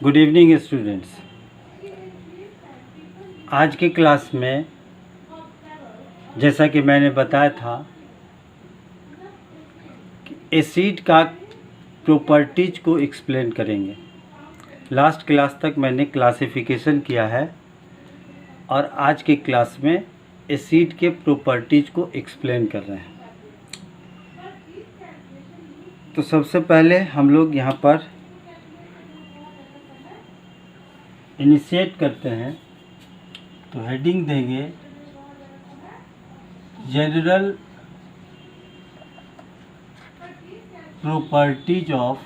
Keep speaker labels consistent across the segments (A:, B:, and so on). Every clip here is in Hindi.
A: Good evening students. आज की क्लास में जैसा कि मैंने बताया था कि एसिड का प्रॉपर्टीज को एक्सप्लेन करेंगे। लास्ट क्लास तक मैंने क्लासिफिकेशन किया है और आज की क्लास में एसिड के प्रॉपर्टीज को एक्सप्लेन कर रहे हैं। तो सबसे पहले हम लोग यहाँ पर इनिशिएट करते हैं। तो हेडिंग देंगे general properties of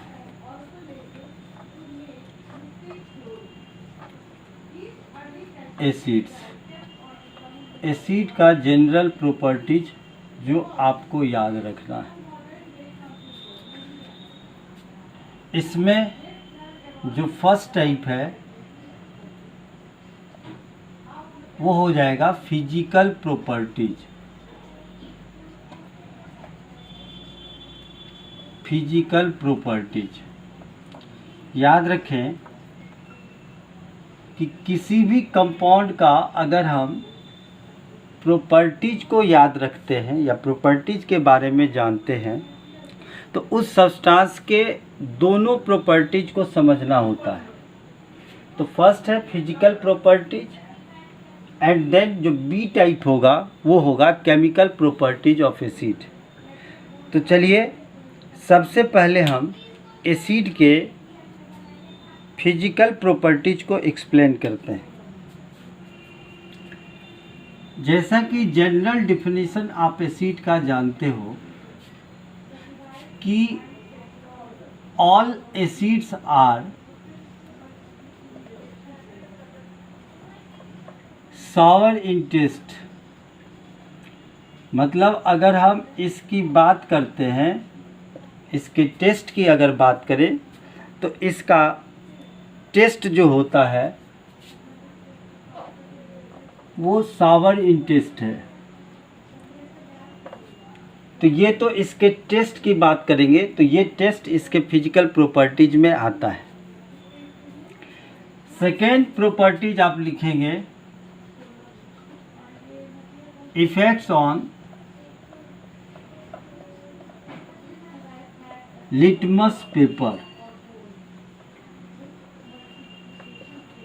A: acids. Acid का जनरल प्रॉपर्टीज जो आपको याद रखना है। इसमें जो फर्स्ट टाइप है वो हो जाएगा फिजिकल प्रॉपर्टीज। फिजिकल प्रॉपर्टीज याद रखें कि किसी भी कंपाउंड का अगर हम प्रॉपर्टीज को याद रखते हैं या प्रॉपर्टीज के बारे में जानते हैं तो उस सब्सटेंस के दोनों प्रॉपर्टीज को समझना होता है। तो फर्स्ट है फिजिकल प्रॉपर्टीज एंड देन जो बी टाइप होगा वो होगा केमिकल प्रॉपर्टीज ऑफ एसिड। तो चलिए सबसे पहले हम एसिड के फिजिकल प्रॉपर्टीज को एक्सप्लेन करते हैं। जैसा कि जनरल डेफिनेशन आप एसिड का जानते हो कि all acids are sour in taste. मतलब अगर हम इसकी बात करते हैं, इसके टेस्ट की अगर बात करें तो इसका टेस्ट जो होता है वो सावर इन टेस्ट है। तो ये तो इसके टेस्ट की बात करेंगे तो ये टेस्ट इसके फिजिकल प्रॉपर्टीज में आता है। सेकेंड प्रॉपर्टीज आप लिखेंगे effects on litmus paper.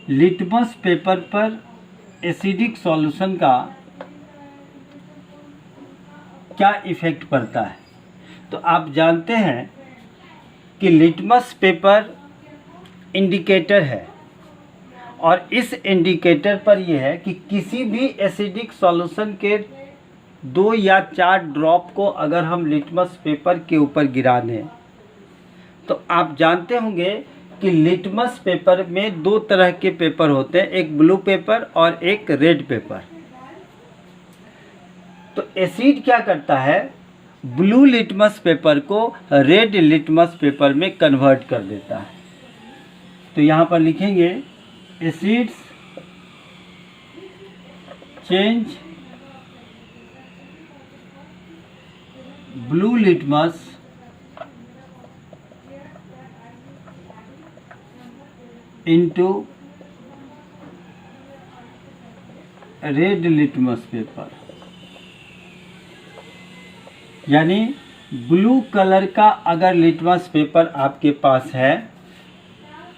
A: Litmus paper पर एसिडिक सॉल्यूशन का क्या इफ़ेक्ट पड़ता है। तो आप जानते हैं कि लिटमस पेपर इंडिकेटर है और इस इंडिकेटर पर यह है कि किसी भी एसिडिक सॉल्यूशन के 2 या 4 ड्रॉप को अगर हम लिटमस पेपर के ऊपर गिरा दें तो आप जानते होंगे कि लिटमस पेपर में 2 तरह के पेपर होते हैं, एक ब्लू पेपर और एक रेड पेपर। तो एसिड क्या करता है, ब्लू लिटमस पेपर को रेड लिटमस पेपर में कन्वर्ट कर देता है। तो यहाँ पर लिखेंगे acids change blue litmus into red litmus paper. यानी ब्लू कलर का अगर लिटमस पेपर आपके पास है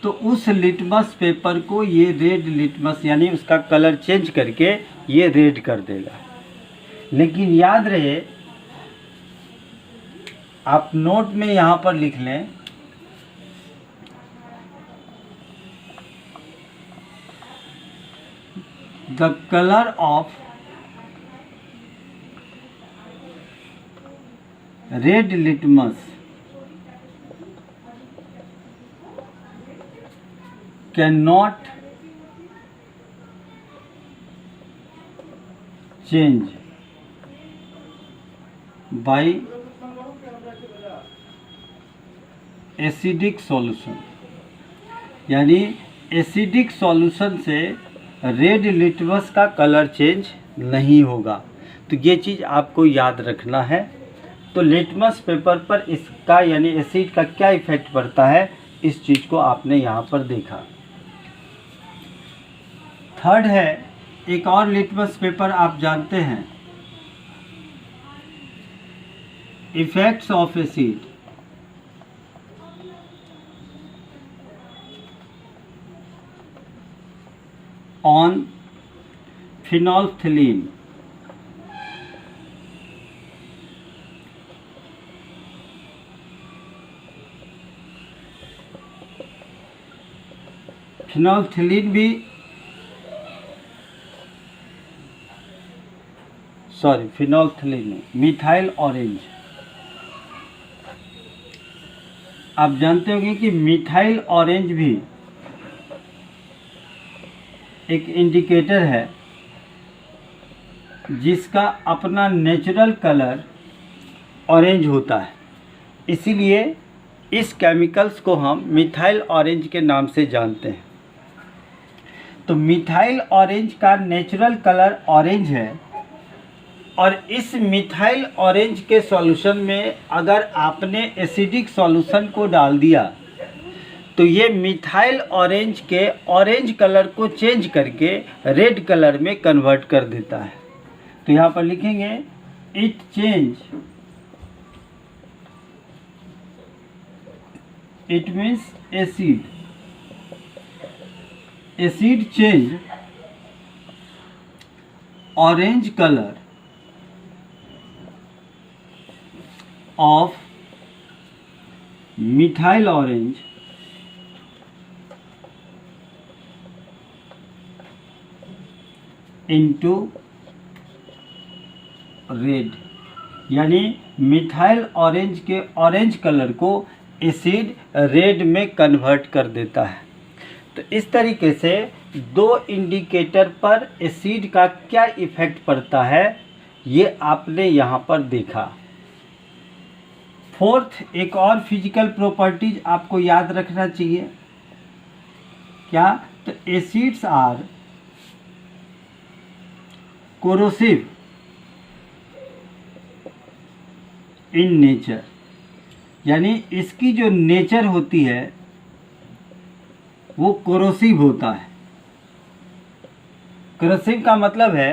A: तो उस लिटमस पेपर को ये रेड लिटमस यानी उसका कलर चेंज करके ये रेड कर देगा। लेकिन याद रहे, आप नोट में यहाँ पर लिख लें the color of red litmus cannot change by acidic solution। यानी एसिडिक सॉल्यूशन से रेड लिटमस का कलर चेंज नहीं होगा। तो ये चीज़ आपको याद रखना है। तो लिटमस पेपर पर इसका यानी एसिड का क्या इफ़ेक्ट पड़ता है, इस चीज़ को आपने यहाँ पर देखा। थर्ड है, एक और लिटमस पेपर आप जानते हैं, इफेक्ट्स ऑफ एसिड। ऑन फिनोल्फ्थलीन। फिनोल्फ्थलीन भी फिनोल्फ्थलीन नहीं, मिथाइल ऑरेंज। आप जानते होंगे कि मिथाइल ऑरेंज भी एक इंडिकेटर है जिसका अपना नेचुरल कलर ऑरेंज होता है, इसीलिए इस केमिकल्स को हम मिथाइल ऑरेंज के नाम से जानते हैं। तो मिथाइल ऑरेंज का नेचुरल कलर ऑरेंज है, और इस मिथाइल ऑरेंज के सॉल्यूशन में अगर आपने एसिडिक सॉल्यूशन को डाल दिया तो ये मिथाइल ऑरेंज के ऑरेंज कलर को चेंज करके रेड कलर में कन्वर्ट कर देता है। तो यहाँ पर लिखेंगे it change, it means acid, acid change orange colour of methyl orange into red, यानी मिथाइल ऑरेंज के ऑरेंज कलर को एसिड रेड में कन्वर्ट कर देता है। तो इस तरीके से दो इंडिकेटर पर एसिड का क्या इफेक्ट पड़ता है ये आपने यहाँ पर देखा। फोर्थ, एक और फिजिकल प्रॉपर्टीज आपको याद रखना चाहिए। क्या? तो acids are corrosive in nature, यानी इसकी जो नेचर होती है वो कोरोसिव होता है। कोरोसिव का मतलब है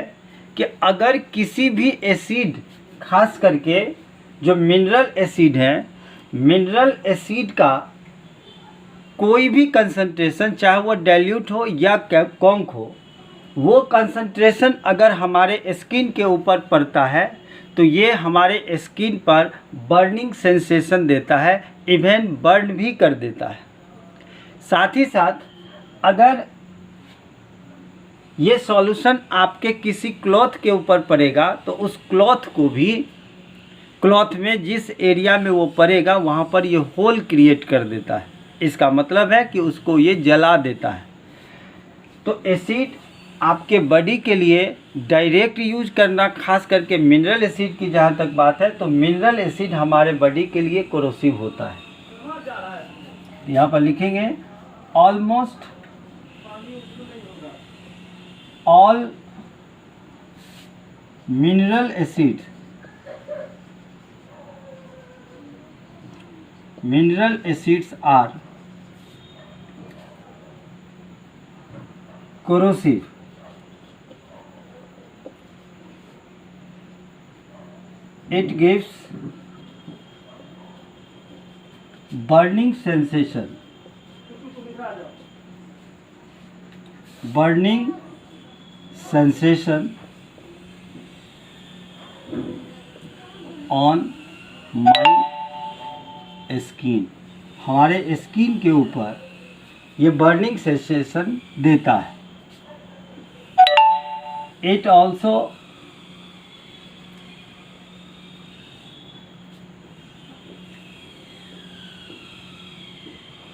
A: कि अगर किसी भी एसिड, खास करके जो मिनरल एसिड है, मिनरल एसिड का कोई भी कंसंट्रेशन, चाहे वो डाइल्यूट हो या कॉन्क हो, वो कंसंट्रेशन अगर हमारे स्किन के ऊपर पड़ता है तो ये हमारे स्किन पर बर्निंग सेंसेशन देता है, इवन बर्न भी कर देता है। साथ ही साथ अगर ये सॉल्यूशन आपके किसी क्लॉथ के ऊपर पड़ेगा तो उस क्लॉथ को भी, क्लॉथ में जिस एरिया में वो पड़ेगा वहाँ पर ये होल क्रिएट कर देता है। इसका मतलब है कि उसको ये जला देता है। तो एसिड आपके बॉडी के लिए डायरेक्ट यूज करना, खास करके मिनरल एसिड की जहाँ तक बात है, तो मिनरल एसिड हमारे बॉडी के लिए कोरोसिव होता है। यहाँ पर लिखेंगे almost all mineral acid, mineral acids are corrosive. It gives burning sensation, burning sensation on my skin, हमारे स्किन के ऊपर ये बर्निंग सेंसेशन देता है। It also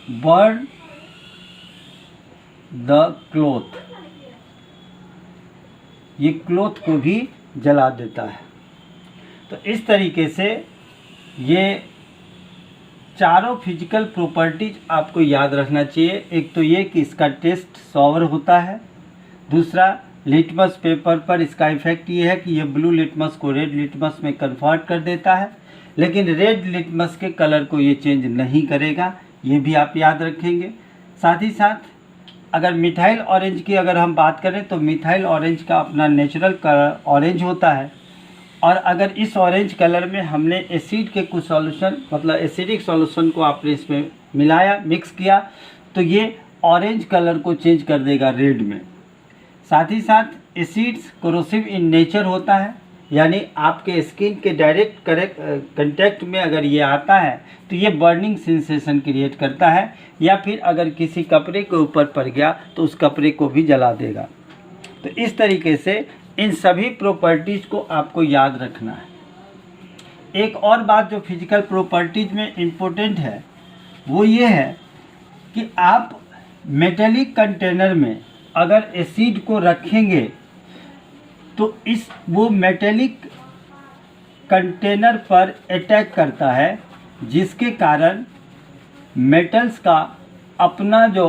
A: burn the cloth, ये क्लॉथ को भी जला देता है। तो इस तरीके से ये चारों फिजिकल प्रॉपर्टीज आपको याद रखना चाहिए। एक तो ये कि इसका टेस्ट सॉवर होता है, दूसरा लिटमस पेपर पर इसका इफेक्ट ये है कि ये ब्लू लिटमस को रेड लिटमस में कन्वर्ट कर देता है, लेकिन रेड लिटमस के कलर को ये चेंज नहीं करेगा, ये भी आप याद रखेंगे। साथ ही साथ अगर मिथाइल ऑरेंज की अगर हम बात करें तो मिथाइल ऑरेंज का अपना नेचुरल कलर ऑरेंज होता है, और अगर इस ऑरेंज कलर में हमने एसिड के कुछ सॉल्यूशन मतलब एसिडिक सॉल्यूशन को आपने इसमें मिलाया, मिक्स किया, तो ये ऑरेंज कलर को चेंज कर देगा रेड में। साथ ही साथ एसिड्स कोरोसिव इन नेचर होता है, यानी आपके स्किन के डायरेक्ट कंटेक्ट में अगर ये आता है तो ये बर्निंग सेंसेशन क्रिएट करता है, या फिर अगर किसी कपड़े के ऊपर पड़ गया तो उस कपड़े को भी जला देगा। तो इस तरीके से इन सभी प्रॉपर्टीज़ को आपको याद रखना है। एक और बात जो फिजिकल प्रॉपर्टीज़ में इम्पोर्टेंट है वो ये है कि आप मेटेलिक कंटेनर में अगर एसिड को रखेंगे तो वो मेटेलिक कंटेनर पर अटैक करता है, जिसके कारण मेटल्स का अपना जो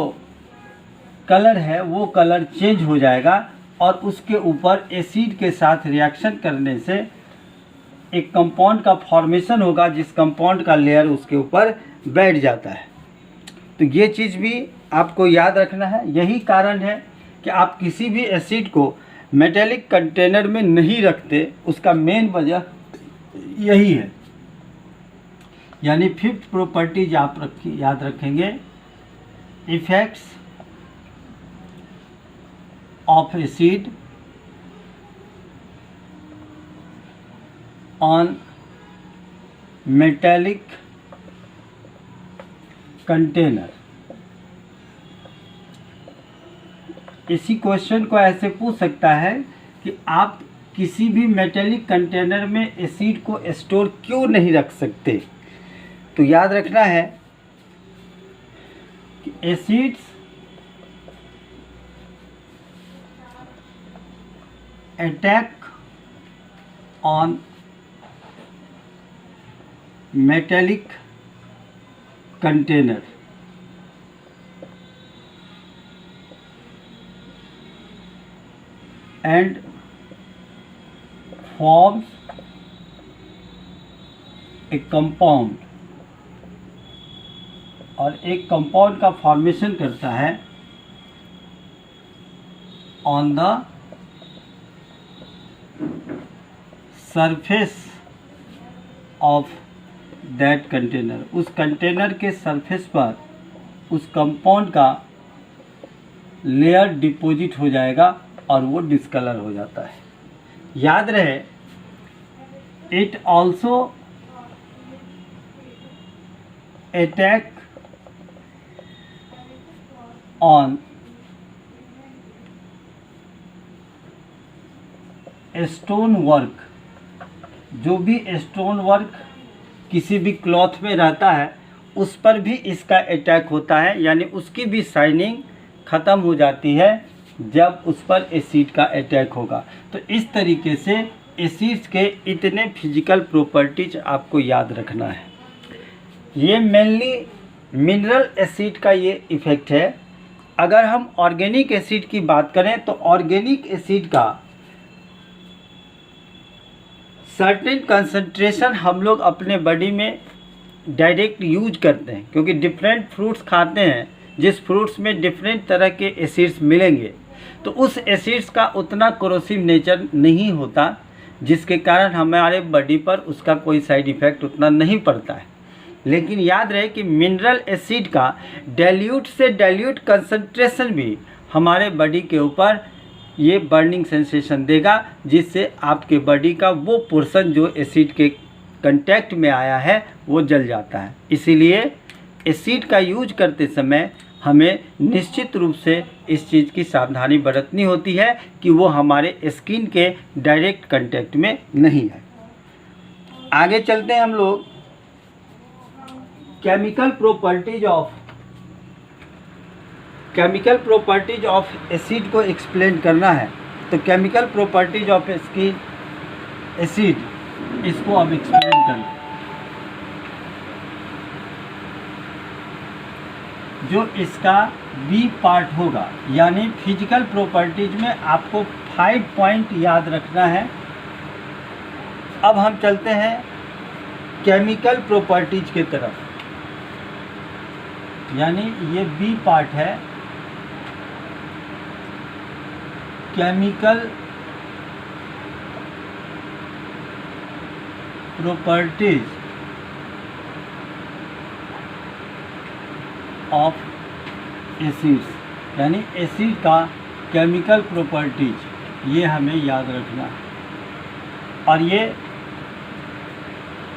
A: कलर है वो कलर चेंज हो जाएगा, और उसके ऊपर एसिड के साथ रिएक्शन करने से एक कंपाउंड का फॉर्मेशन होगा, जिस कंपाउंड का लेयर उसके ऊपर बैठ जाता है। तो ये चीज़ भी आपको याद रखना है। यही कारण है कि आप किसी भी एसिड को मेटेलिक कंटेनर में नहीं रखते, उसका मेन वजह यही है। यानी फिफ्थ प्रॉपर्टीज आप याद रखेंगे, effects of acid on metallic container. इसी क्वेश्चन को ऐसे पूछ सकता है कि आप किसी भी मेटेलिक कंटेनर में एसिड को स्टोर क्यों नहीं रख सकते। तो याद रखना है कि acids attack on metallic container and forms a compound, और एक कंपाउंड का फॉर्मेशन करता है on the surface of that container. उस कंटेनर के सरफेस पर उस कंपाउंड का लेयर डिपॉजिट हो जाएगा और वो डिस्कलर हो जाता है। याद रहे, it also attack on stone work. जो भी स्टोन वर्क किसी भी क्लॉथ में रहता है उस पर भी इसका अटैक होता है, यानी उसकी भी शाइनिंग ख़त्म हो जाती है जब उस पर एसिड का अटैक होगा। तो इस तरीके से एसिड्स के इतने फिजिकल प्रॉपर्टीज आपको याद रखना है। ये मेनली मिनरल एसिड का ये इफ़ेक्ट है। अगर हम ऑर्गेनिक एसिड की बात करें तो ऑर्गेनिक एसिड का सर्टेन कंसंट्रेशन हम लोग अपने बॉडी में डायरेक्ट यूज करते हैं, क्योंकि डिफरेंट फ्रूट्स खाते हैं, जिस फ्रूट्स में डिफरेंट तरह के एसिड्स मिलेंगे तो उस एसिड्स का उतना कोरोसिव नेचर नहीं होता, जिसके कारण हमारे बॉडी पर उसका कोई साइड इफ़ेक्ट उतना नहीं पड़ता है। लेकिन याद रहे कि मिनरल एसिड का डाइल्यूट से डाइल्यूट कंसंट्रेशन भी हमारे बॉडी के ऊपर ये बर्निंग सेंसेशन देगा, जिससे आपके बॉडी का वो पोर्शन जो एसिड के कांटेक्ट में आया है वो जल जाता है। इसीलिए एसिड का यूज करते समय हमें निश्चित रूप से इस चीज़ की सावधानी बरतनी होती है कि वो हमारे स्किन के डायरेक्ट कांटेक्ट में नहीं है। आगे चलते हैं हम लोग। केमिकल प्रॉपर्टीज ऑफ एसिड को एक्सप्लेन करना है, तो केमिकल प्रॉपर्टीज ऑफ एसिड इसको अब एक्सप्लेन करना। जो इसका बी पार्ट होगा, यानी फिजिकल प्रॉपर्टीज में आपको 5 पॉइंट याद रखना है। अब हम चलते हैं केमिकल प्रॉपर्टीज की तरफ, यानी ये बी पार्ट है chemical properties ऑफ एसिड्स, यानी एसिड का केमिकल प्रॉपर्टीज, ये हमें याद रखना है। और ये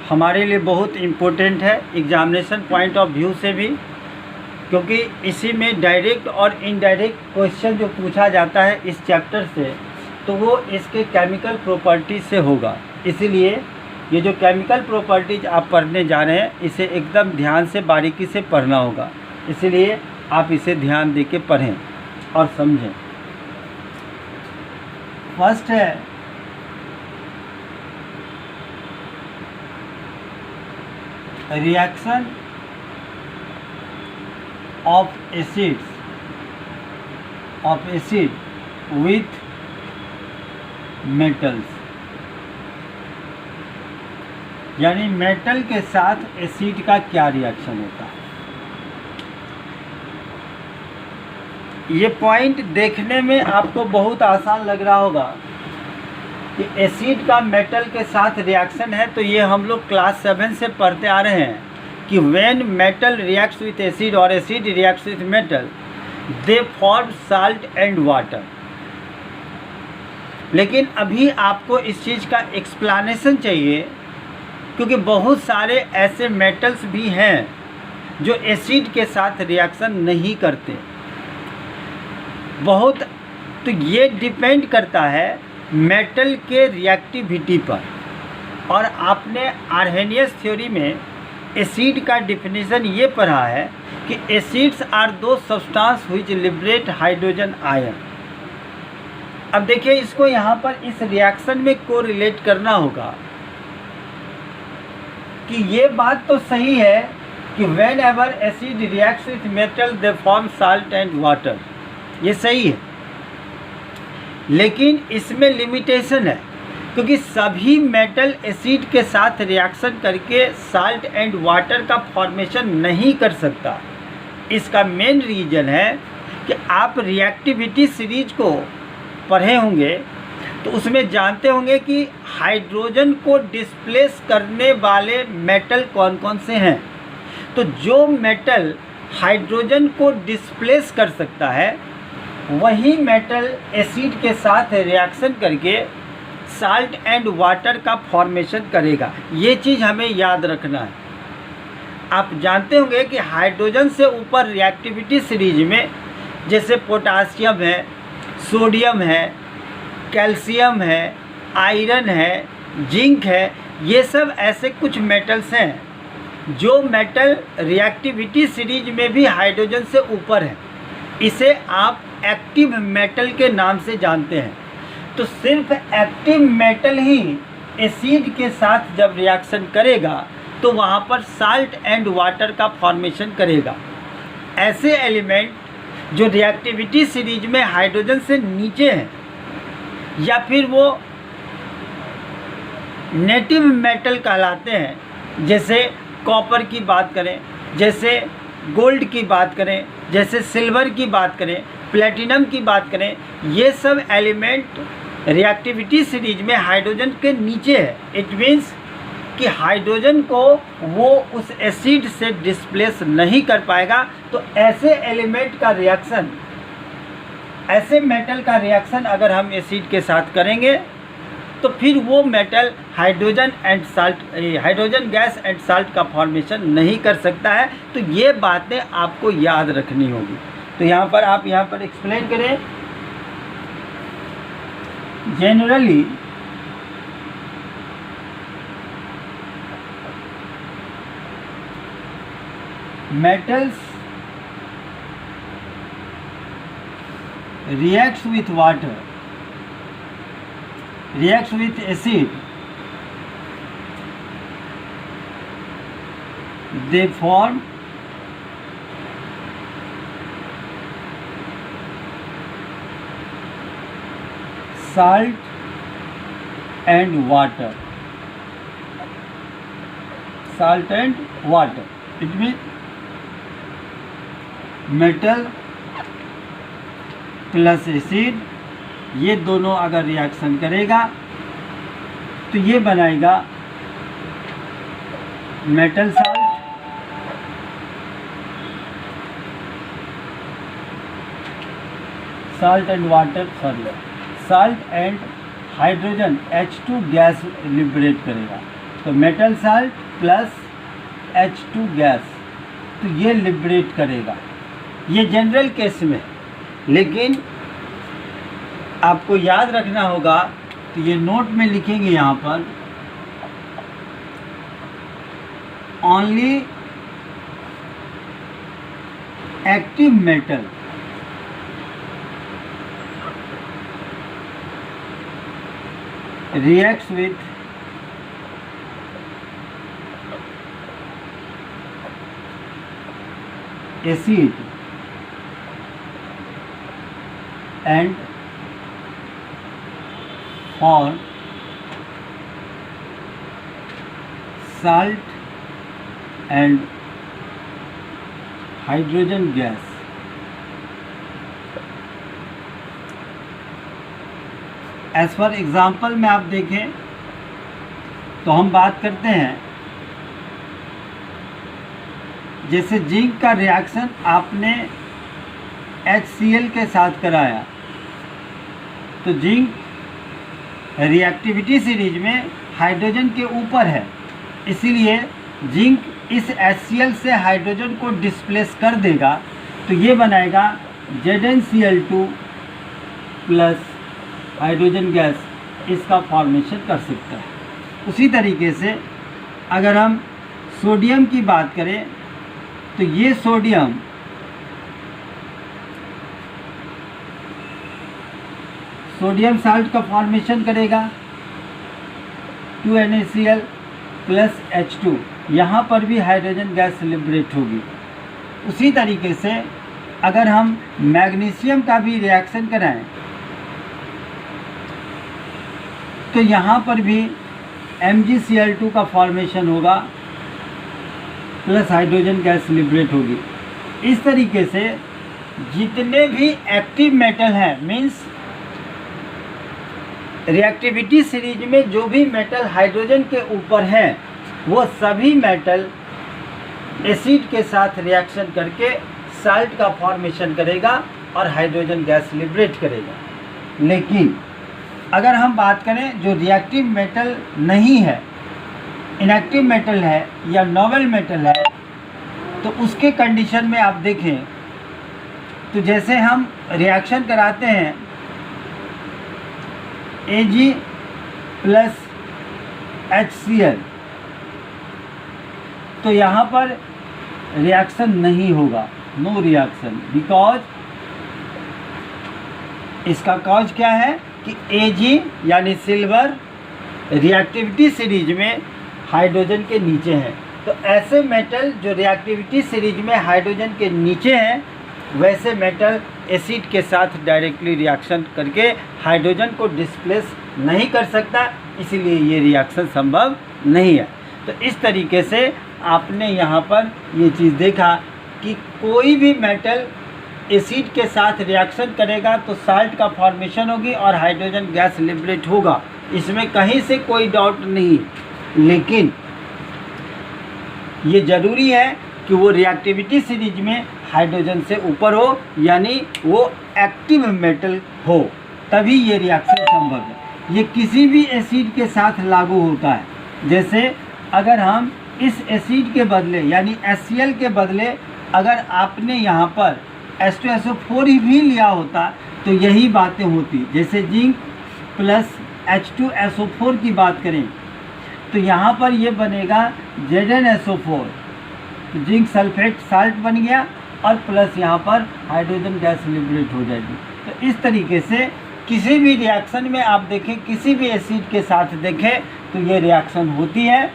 A: हमारे लिए बहुत इम्पोर्टेंट है एग्जामिनेशन पॉइंट ऑफ व्यू से भी, क्योंकि इसी में डायरेक्ट और इनडायरेक्ट क्वेश्चन जो पूछा जाता है इस चैप्टर से, तो वो इसके केमिकल प्रॉपर्टीज से होगा। इसीलिए ये जो केमिकल प्रॉपर्टीज आप पढ़ने जा रहे हैं, इसे एकदम ध्यान से बारीकी से पढ़ना होगा। इसलिए आप इसे ध्यान दे के पढ़ें और समझें। फर्स्ट है reaction of acid with metals, यानी मेटल के साथ एसिड का क्या रिएक्शन होता है। ये पॉइंट देखने में आपको बहुत आसान लग रहा होगा कि एसिड का मेटल के साथ रिएक्शन है, तो ये हम लोग क्लास 7 से पढ़ते आ रहे हैं कि when metal reacts with acid और acid reacts with metal they form salt and water. लेकिन अभी आपको इस चीज़ का एक्सप्लेनेशन चाहिए, क्योंकि बहुत सारे ऐसे मेटल्स भी हैं जो एसिड के साथ रिएक्शन नहीं करते। तो ये डिपेंड करता है मेटल के रिएक्टिविटी पर। और आपने आर्हेनियस थ्योरी में एसिड का डिफिनीशन ये पढ़ा है कि एसिड्स आर दो substance which liberate hydrogen ion. अब देखिए, इसको यहाँ पर इस रिएक्शन में कोरिलेट करना होगा कि ये बात तो सही है कि when ever acid reacts with metal they form salt and water, ये सही है। लेकिन इसमें लिमिटेशन है, क्योंकि सभी मेटल एसिड के साथ रिएक्शन करके साल्ट एंड वाटर का फॉर्मेशन नहीं कर सकता। इसका मेन रीज़न है कि आप रिएक्टिविटी सीरीज को पढ़े होंगे, तो उसमें जानते होंगे कि हाइड्रोजन को डिस्प्लेस करने वाले मेटल कौन कौन से हैं। तो जो मेटल हाइड्रोजन को डिस्प्लेस कर सकता है, वही मेटल एसिड के साथ रिएक्शन करके साल्ट एंड वाटर का फॉर्मेशन करेगा। ये चीज़ हमें याद रखना है। आप जानते होंगे कि हाइड्रोजन से ऊपर रिएक्टिविटी सीरीज में जैसे पोटासियम है, सोडियम है, कैल्शियम है, आयरन है, जिंक है, ये सब ऐसे कुछ मेटल्स हैं जो मेटल रिएक्टिविटी सीरीज में भी हाइड्रोजन से ऊपर है। इसे आप एक्टिव मेटल के नाम से जानते हैं। तो सिर्फ एक्टिव मेटल ही एसिड के साथ जब रिएक्शन करेगा तो वहाँ पर साल्ट एंड वाटर का फॉर्मेशन करेगा। ऐसे एलिमेंट जो रिएक्टिविटी सीरीज में हाइड्रोजन से नीचे हैं, या फिर वो नेटिव मेटल कहलाते हैं, जैसे कॉपर की बात करें, जैसे गोल्ड की बात करें, जैसे सिल्वर की बात करें, प्लेटिनम की बात करें, ये सब एलिमेंट रिएक्टिविटी सीरीज में हाइड्रोजन के नीचे है। इट मीन्स कि हाइड्रोजन को वो उस एसिड से डिस्प्लेस नहीं कर पाएगा। तो ऐसे एलिमेंट का रिएक्शन, ऐसे मेटल का रिएक्शन अगर हम एसिड के साथ करेंगे तो फिर वो metal hydrogen gas and salt का फॉर्मेशन नहीं कर सकता है। तो ये बातें आपको याद रखनी होगी। तो यहाँ पर आप एक्सप्लेन करें। Generally metals reacts with water, reacts with acid, they form salt and water. Salt and water. It means metal plus acid ये दोनों अगर रिएक्शन करेगा तो ये बनाएगा metal salt, salt and water, salt and hydrogen H2 gas liberate करेगा। तो metal salt plus H2 gas, तो ये लिबरेट करेगा। ये जनरल केस में, लेकिन आपको याद रखना होगा, तो ये नोट में लिखेंगे यहाँ पर, only active metal reacts with acid and form salt and hydrogen gas। As for example में आप देखें तो हम बात करते हैं, जैसे जिंक का रिएक्शन आपने HCl के साथ कराया, तो जिंक रिएक्टिविटी सीरीज में हाइड्रोजन के ऊपर है, इसीलिए जिंक इस HCl से हाइड्रोजन को डिस्प्लेस कर देगा, तो ये बनाएगा ZnCl2 प्लस हाइड्रोजन गैस, इसका फॉर्मेशन कर सकता है। उसी तरीके से अगर हम सोडियम की बात करें, तो ये सोडियम साल्ट का फॉर्मेशन करेगा 2NaCl प्लस H2, यहाँ पर भी हाइड्रोजन गैस लिबरेट होगी। उसी तरीके से अगर हम मैग्नीशियम का भी रिएक्शन कराएं, तो यहाँ पर भी MgCl2 का फॉर्मेशन होगा प्लस हाइड्रोजन गैस लिबरेट होगी। इस तरीके से जितने भी एक्टिव मेटल हैं, मीन्स रिएक्टिविटी सीरीज में जो भी मेटल हाइड्रोजन के ऊपर हैं, वो सभी मेटल एसिड के साथ रिएक्शन करके साल्ट का फॉर्मेशन करेगा और हाइड्रोजन गैस लिबरेट करेगा। लेकिन अगर हम बात करें जो रिएक्टिव मेटल नहीं है, इनएक्टिव मेटल है या नॉवेल मेटल है, तो उसके कंडीशन में आप देखें तो जैसे हम रिएक्शन कराते हैं Ag प्लस HCl, तो यहाँ पर रिएक्शन नहीं होगा, नो रिएक्शन, बिकॉज इसका कॉज क्या है कि Ag यानी सिल्वर रिएक्टिविटी सीरीज में हाइड्रोजन के नीचे है। तो ऐसे मेटल जो रिएक्टिविटी सीरीज में हाइड्रोजन के नीचे हैं, वैसे मेटल एसिड के साथ डायरेक्टली रिएक्शन करके हाइड्रोजन को डिस्प्लेस नहीं कर सकता, इसीलिए ये रिएक्शन संभव नहीं है। तो इस तरीके से आपने यहाँ पर ये चीज़ देखा कि कोई भी मेटल एसिड के साथ रिएक्शन करेगा तो साल्ट का फॉर्मेशन होगी और हाइड्रोजन गैस लिबरेट होगा, इसमें कहीं से कोई डाउट नहीं। लेकिन ये ज़रूरी है कि वो रिएक्टिविटी सीरीज में हाइड्रोजन से ऊपर हो, यानी वो एक्टिव मेटल हो, तभी ये रिएक्शन संभव है। ये किसी भी एसिड के साथ लागू होता है। जैसे अगर हम इस एसिड के बदले यानी HCl के बदले अगर आपने यहाँ पर H2SO4 भी लिया होता तो यही बातें होती। जैसे जिंक प्लस H2SO4 की बात करें तो यहाँ पर ये बनेगा ZnSO4, तो जिंक सल्फेट साल्ट बन गया और प्लस यहाँ पर हाइड्रोजन गैस लिबरेट हो जाएगी। तो इस तरीके से किसी भी रिएक्शन में आप देखें, किसी भी एसिड के साथ देखें तो ये रिएक्शन होती है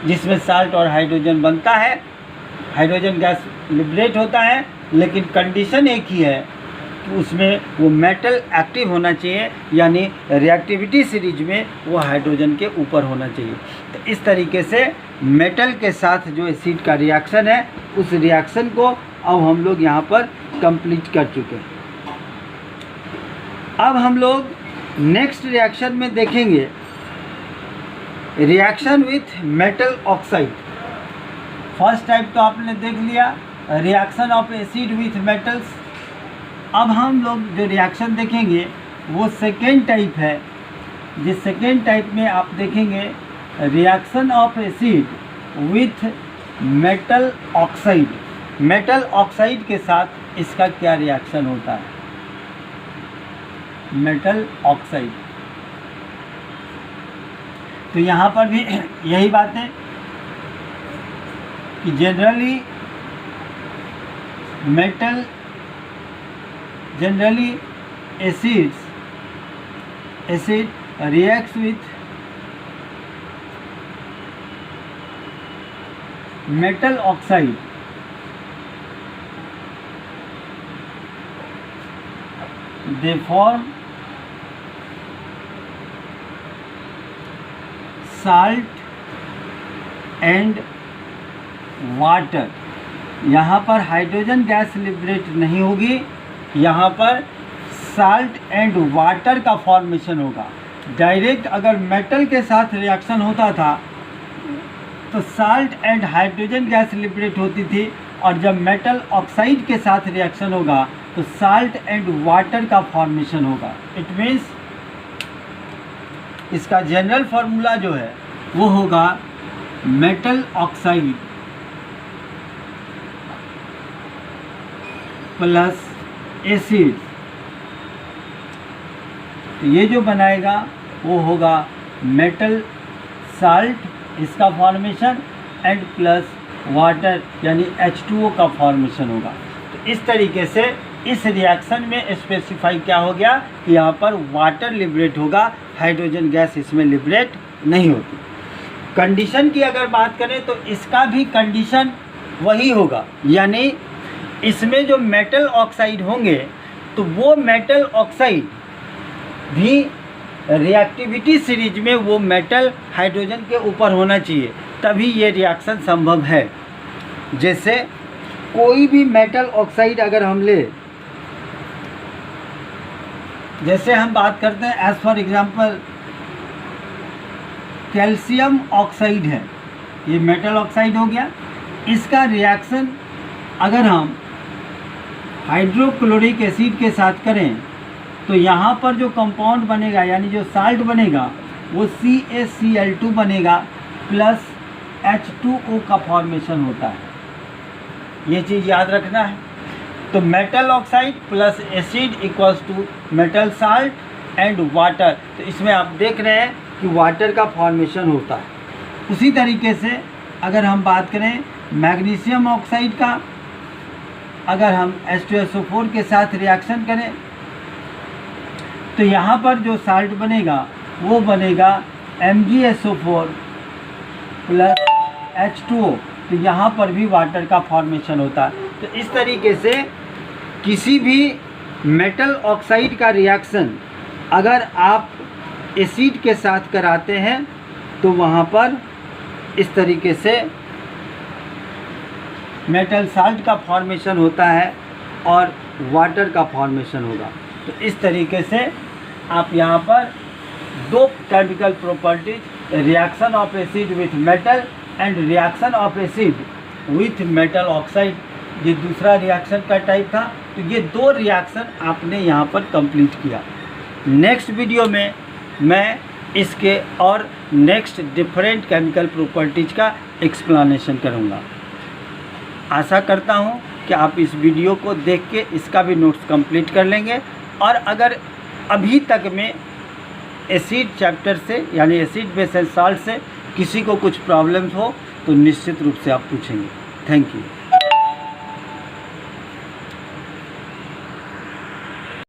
A: जिसमें साल्ट और हाइड्रोजन बनता है, हाइड्रोजन गैस लिबरेट होता है। लेकिन कंडीशन एक ही है कि उसमें वो मेटल एक्टिव होना चाहिए, यानी रिएक्टिविटी सीरीज में वो हाइड्रोजन के ऊपर होना चाहिए। तो इस तरीके से मेटल के साथ जो एसिड का रिएक्शन है, उस रिएक्शन को अब हम लोग यहाँ पर कंप्लीट कर चुके हैं। अब हम लोग नेक्स्ट रिएक्शन में देखेंगे reaction with metal oxide. First type तो आपने देख लिया, reaction of acid with metals. अब हम लोग जो रिएक्शन देखेंगे वो सेकेंड टाइप है, जिस सेकेंड टाइप में आप देखेंगे reaction of acid with metal oxide. Metal oxide के साथ इसका क्या रिएक्शन होता है, मेटल ऑक्साइड। तो यहाँ पर भी यही बात है कि generally acid reacts with metal oxide they form salt and water। यहाँ पर हाइड्रोजन गैस लिबरेट नहीं होगी, यहाँ पर साल्ट एंड वाटर का फॉर्मेशन होगा। डायरेक्ट अगर मेटल के साथ रिएक्शन होता था तो salt and hydrogen gas liberate होती थी, और जब मेटल ऑक्साइड के साथ रिएक्शन होगा तो साल्ट एंड वाटर का फॉर्मेशन होगा। इट मीन्स इसका जनरल फार्मूला जो है वो होगा मेटल ऑक्साइड प्लस एसिड। तो ये जो बनाएगा वो होगा मेटल साल्ट, इसका फॉर्मेशन, एंड प्लस वाटर यानी H2O का फॉर्मेशन होगा। तो इस तरीके से इस रिएक्शन में स्पेसिफाई क्या हो गया कि यहाँ पर वाटर लिबरेट होगा, हाइड्रोजन गैस इसमें लिबरेट नहीं होती। कंडीशन की अगर बात करें तो इसका भी कंडीशन वही होगा, यानी इसमें जो मेटल ऑक्साइड होंगे तो वो मेटल ऑक्साइड भी रिएक्टिविटी सीरीज में वो मेटल हाइड्रोजन के ऊपर होना चाहिए, तभी ये रिएक्शन संभव है। जैसे कोई भी मेटल ऑक्साइड अगर हम ले, जैसे हम बात करते हैं as for example calcium oxide है, ये मेटल ऑक्साइड हो गया। इसका रिएक्शन अगर हम हाइड्रोक्लोरिक एसिड के साथ करें तो यहाँ पर जो कंपाउंड बनेगा यानी जो साल्ट बनेगा वो CaCl2 बनेगा प्लस H2O का फॉर्मेशन होता है, ये चीज़ याद रखना है। तो metal oxide plus acid equals to metal salt and water. तो इसमें आप देख रहे हैं कि वाटर का फॉर्मेशन होता है। उसी तरीके से अगर हम बात करें मैग्नीशियम ऑक्साइड का, अगर हम H2SO4 के साथ रिएक्शन करें तो यहाँ पर जो साल्ट बनेगा वो बनेगा MgSO4 प्लस H2O। तो यहाँ पर भी वाटर का फॉर्मेशन होता है। तो इस तरीके से किसी भी मेटल ऑक्साइड का रिएक्शन अगर आप एसिड के साथ कराते हैं तो वहाँ पर इस तरीके से मेटल साल्ट का फॉर्मेशन होता है और वाटर का फॉर्मेशन होगा। तो इस तरीके से आप यहाँ पर दो chemical properties, reaction of acid with metal and reaction of acid with metal oxide, ये दूसरा रिएक्शन का टाइप था। तो ये दो रिएक्शन आपने यहाँ पर कंप्लीट किया। नेक्स्ट वीडियो में मैं इसके और नेक्स्ट डिफरेंट केमिकल प्रॉपर्टीज का एक्सप्लेनेशन करूँगा। आशा करता हूँ कि आप इस वीडियो को देख के इसका भी नोट्स कंप्लीट कर लेंगे, और अगर अभी तक में एसिड चैप्टर से यानी एसिड बेस एंड साल्ट से किसी को कुछ प्रॉब्लम्स हो तो निश्चित रूप से आप पूछेंगे। Thank you.